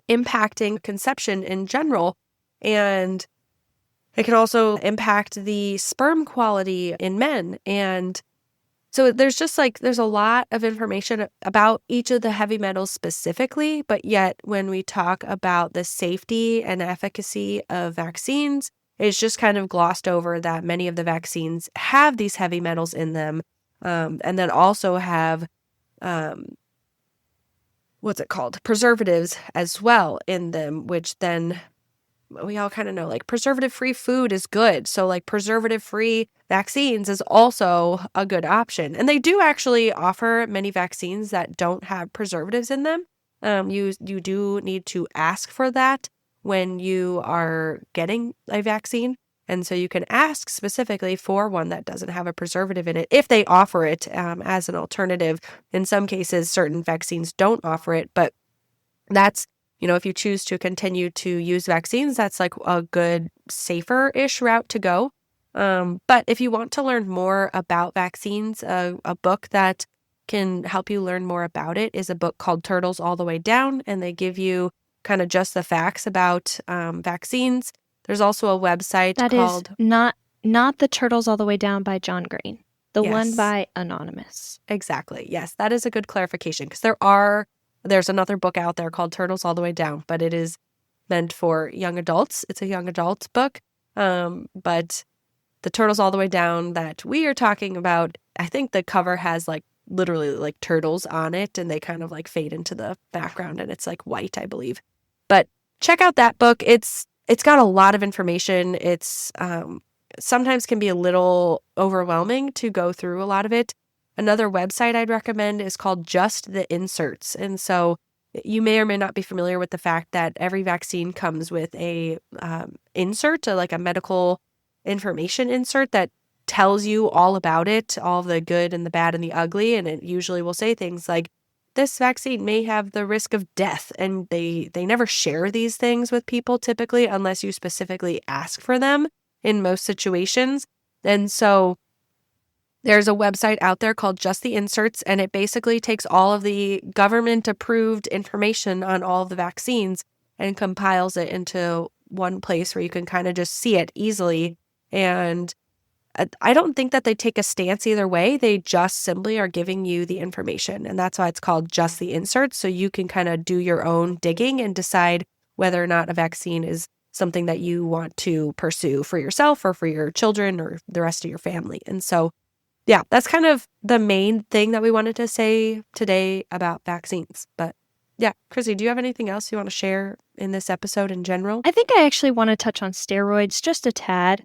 impacting conception in general. And it can also impact the sperm quality in men. And so there's a lot of information about each of the heavy metals specifically, but yet when we talk about the safety and efficacy of vaccines, it's just kind of glossed over that many of the vaccines have these heavy metals in them, and then also have preservatives as well in them, which then we all kind of know, preservative-free food is good. So preservative-free vaccines is also a good option. And they do actually offer many vaccines that don't have preservatives in them. You do need to ask for that when you are getting a vaccine. And so you can ask specifically for one that doesn't have a preservative in it if they offer it as an alternative. In some cases, certain vaccines don't offer it, but that's, if you choose to continue to use vaccines, that's a good, safer-ish route to go. But if you want to learn more about vaccines, a book that can help you learn more about it is a book called Turtles All the Way Down, and they give you kind of just the facts about vaccines. There's also a website called... That is not the Turtles All the Way Down by John Green. The one Yes. by Anonymous. Exactly. Yes, that is a good clarification, because there's another book out there called Turtles All the Way Down, but it is meant for young adults. It's a young adults book. But the Turtles All the Way Down that we are talking about, I think the cover has literally turtles on it, and they kind of fade into the background, and it's white, I believe. But check out that book. It's got a lot of information. It's sometimes can be a little overwhelming to go through a lot of it. Another website I'd recommend is called Just the Inserts. And so you may or may not be familiar with the fact that every vaccine comes with a insert, a medical information insert that tells you all about it, all the good and the bad and the ugly. And it usually will say things like, this vaccine may have the risk of death. And they never share these things with people typically unless you specifically ask for them in most situations. And so there's a website out there called Just the Inserts, and it basically takes all of the government-approved information on all of the vaccines and compiles it into one place where you can kind of just see it easily. And I don't think that they take a stance either way. They just simply are giving you the information. And that's why it's called just the insert. So you can kind of do your own digging and decide whether or not a vaccine is something that you want to pursue for yourself or for your children or the rest of your family. And so, yeah, that's kind of the main thing that we wanted to say today about vaccines. But yeah, Chrissy, do you have anything else you want to share in this episode in general? I think I actually want to touch on steroids just a tad,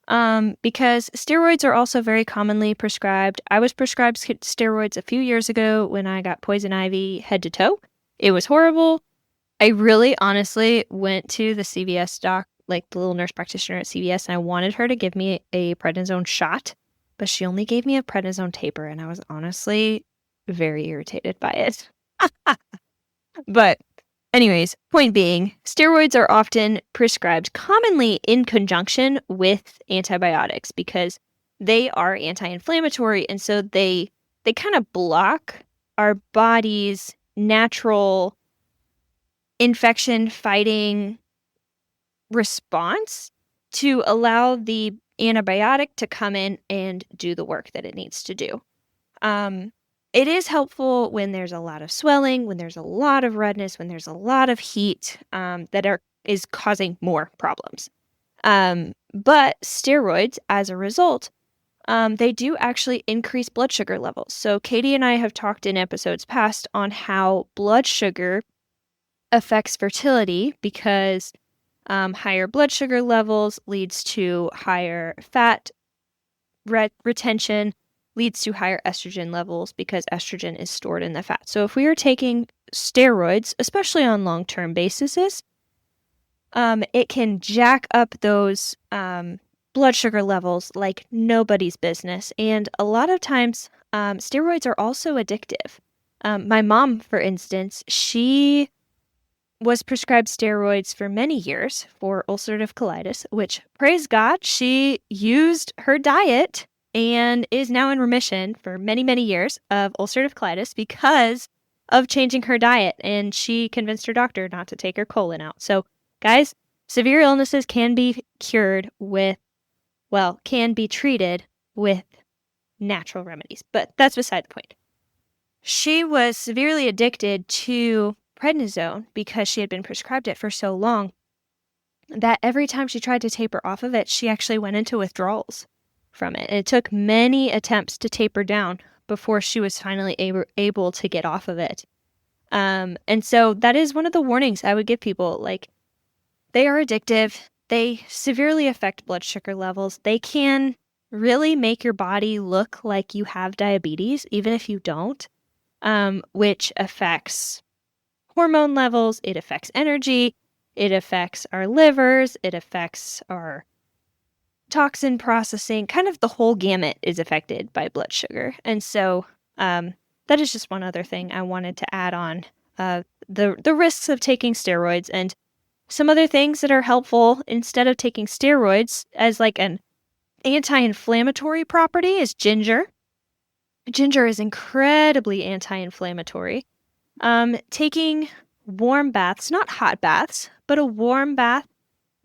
because steroids are also very commonly prescribed. I was prescribed steroids a few years ago when I got poison ivy head to toe. It was horrible. I really honestly went to the CVS doc, like the little nurse practitioner at CVS, and I wanted her to give me a prednisone shot, but she only gave me a prednisone taper, and I was honestly very irritated by it. But anyways, point being, steroids are often prescribed commonly in conjunction with antibiotics because they are anti-inflammatory, and so they kind of block our body's natural infection fighting response to allow the antibiotic to come in and do the work that it needs to do. It is helpful when there's a lot of swelling, when there's a lot of redness, when there's a lot of heat that is causing more problems. But steroids, as a result, they do actually increase blood sugar levels. So Katie and I have talked in episodes past on how blood sugar affects fertility because higher blood sugar levels leads to higher fat retention, leads to higher estrogen levels because estrogen is stored in the fat. So if we are taking steroids, especially on long-term basis, it can jack up those blood sugar levels like nobody's business. And a lot of times, steroids are also addictive. My mom, for instance, she was prescribed steroids for many years for ulcerative colitis, which, praise God, she used her diet and is now in remission for many, many years of ulcerative colitis because of changing her diet. And she convinced her doctor not to take her colon out. So, guys, severe illnesses can be treated with natural remedies. But that's beside the point. She was severely addicted to prednisone because she had been prescribed it for so long that every time she tried to taper off of it, she actually went into withdrawals from it. It took many attempts to taper down before she was finally able to get off of it. And so that is one of the warnings I would give people. Like, they are addictive. They severely affect blood sugar levels. They can really make your body look like you have diabetes, even if you don't, which affects hormone levels, it affects energy, it affects our livers, it affects our toxin processing. Kind of the whole gamut is affected by blood sugar. And so that is just one other thing I wanted to add on the risks of taking steroids and some other things that are helpful instead of taking steroids as like an anti-inflammatory property is ginger. Ginger is incredibly anti-inflammatory. Taking warm baths, not hot baths, but a warm bath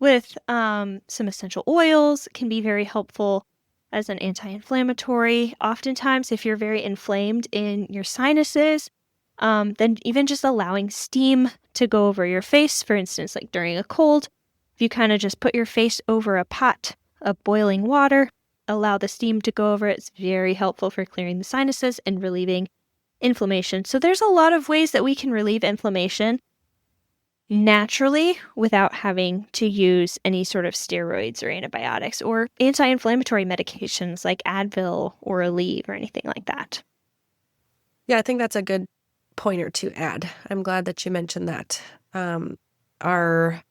with some essential oils can be very helpful as an anti-inflammatory. Oftentimes, if you're very inflamed in your sinuses, then even just allowing steam to go over your face, for instance, like during a cold, if you kind of just put your face over a pot of boiling water, allow the steam to go over it, it's very helpful for clearing the sinuses and relieving inflammation. So there's a lot of ways that we can relieve inflammation naturally without having to use any sort of steroids or antibiotics or anti-inflammatory medications like Advil or Aleve or anything like that. Yeah, I think that's a good pointer to add. I'm glad that you mentioned that. Our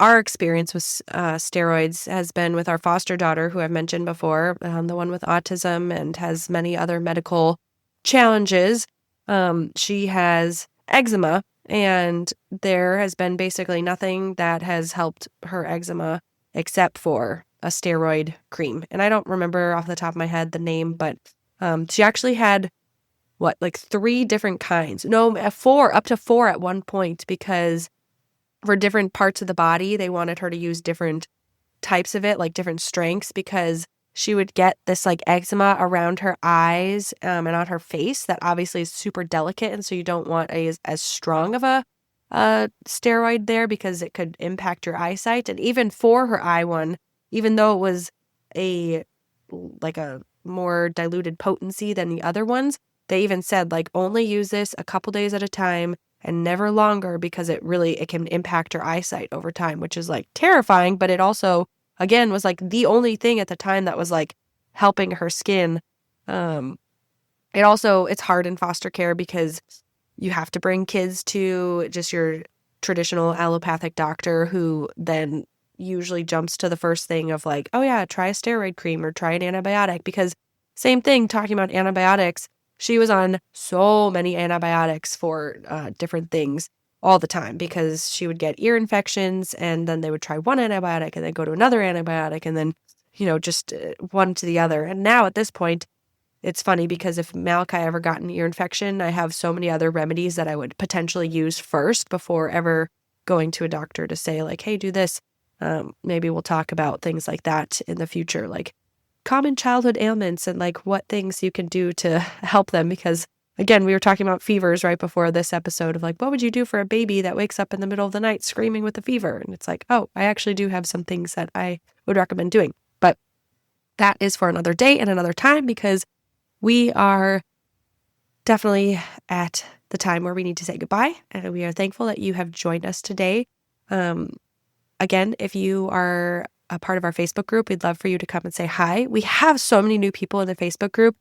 experience with steroids has been with our foster daughter, who I've mentioned before, the one with autism and has many other medical challenges. She has eczema, and there has been basically nothing that has helped her eczema except for a steroid cream. And I don't remember off the top of my head the name, but she actually had like 3 different kinds. No, 4, up to 4 at one point, because for different parts of the body, they wanted her to use different types of it, like different strengths, because she would get this like eczema around her eyes and on her face that obviously is super delicate. And so you don't want as strong of a steroid there because it could impact your eyesight. And even for her eye one, even though it was a more diluted potency than the other ones, they even said like only use this a couple days at a time and never longer because it can impact your eyesight over time, which is like terrifying. But it also, again, was like the only thing at the time that was like helping her skin. It's hard in foster care because you have to bring kids to just your traditional allopathic doctor who then usually jumps to the first thing of like, oh yeah, try a steroid cream or try an antibiotic. Because same thing, talking about antibiotics, she was on so many antibiotics for different things all the time because she would get ear infections and then they would try one antibiotic and then go to another antibiotic and then, just one to the other. And now at this point, it's funny because if Malachi ever got an ear infection, I have so many other remedies that I would potentially use first before ever going to a doctor to say like, hey, do this. Maybe we'll talk about things like that in the future, like common childhood ailments and like what things you can do to help them. Because again, we were talking about fevers right before this episode of like, what would you do for a baby that wakes up in the middle of the night screaming with a fever? And it's like, oh, I actually do have some things that I would recommend doing. But that is for another day and another time because we are definitely at the time where we need to say goodbye. And we are thankful that you have joined us today. Again, if you are a part of our Facebook group, we'd love for you to come and say hi. We have so many new people in the Facebook group,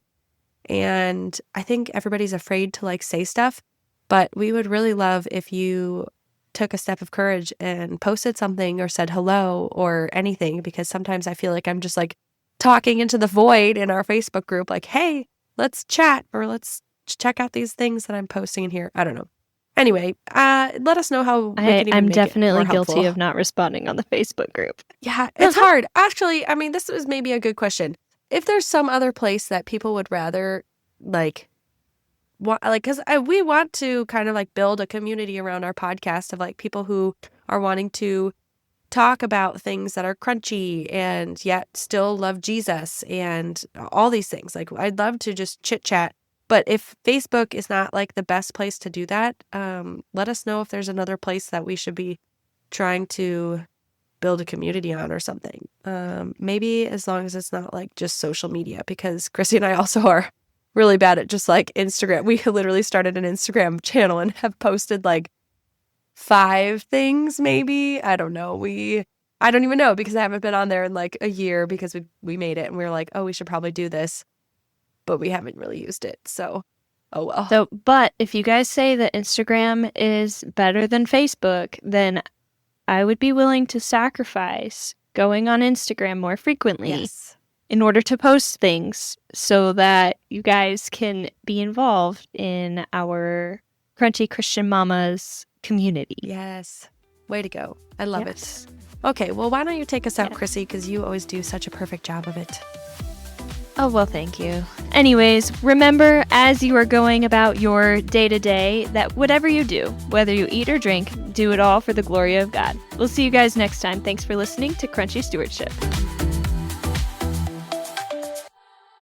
and I think everybody's afraid to like say stuff, but we would really love if you took a step of courage and posted something or said hello or anything, because sometimes I feel like I'm just like talking into the void in our Facebook group, like, hey, let's chat or let's check out these things that I'm posting in here. I don't know. Anyway, let us know how we can even I'm make definitely it more guilty helpful. of not responding on the Facebook group. Yeah, it's hard. Actually, I mean, this is maybe a good question. If there's some other place that people would rather because we want to kind of like build a community around our podcast of like people who are wanting to talk about things that are crunchy and yet still love Jesus and all these things. Like, I'd love to just chit chat. But if Facebook is not like the best place to do that, let us know if there's another place that we should be trying to build a community on or something. Maybe as long as it's not like just social media, because Chrissy and I also are really bad at just like Instagram. We literally started an Instagram channel and have posted like 5 things maybe. I don't know. I don't even know because I haven't been on there in like a year because we made it and we were like, oh, we should probably do this. But we haven't really used it. So, oh well. But if you guys say that Instagram is better than Facebook, then I would be willing to sacrifice going on Instagram more frequently in order to post things so that you guys can be involved in our Crunchy Christian Mamas community. Yes. Way to go. I love it. Okay, well, why don't you take us out, Chrissy, because you always do such a perfect job of it. Oh, well, thank you. Anyways, remember as you are going about your day-to-day that whatever you do, whether you eat or drink, do it all for the glory of God. We'll see you guys next time. Thanks for listening to Crunchy Stewardship.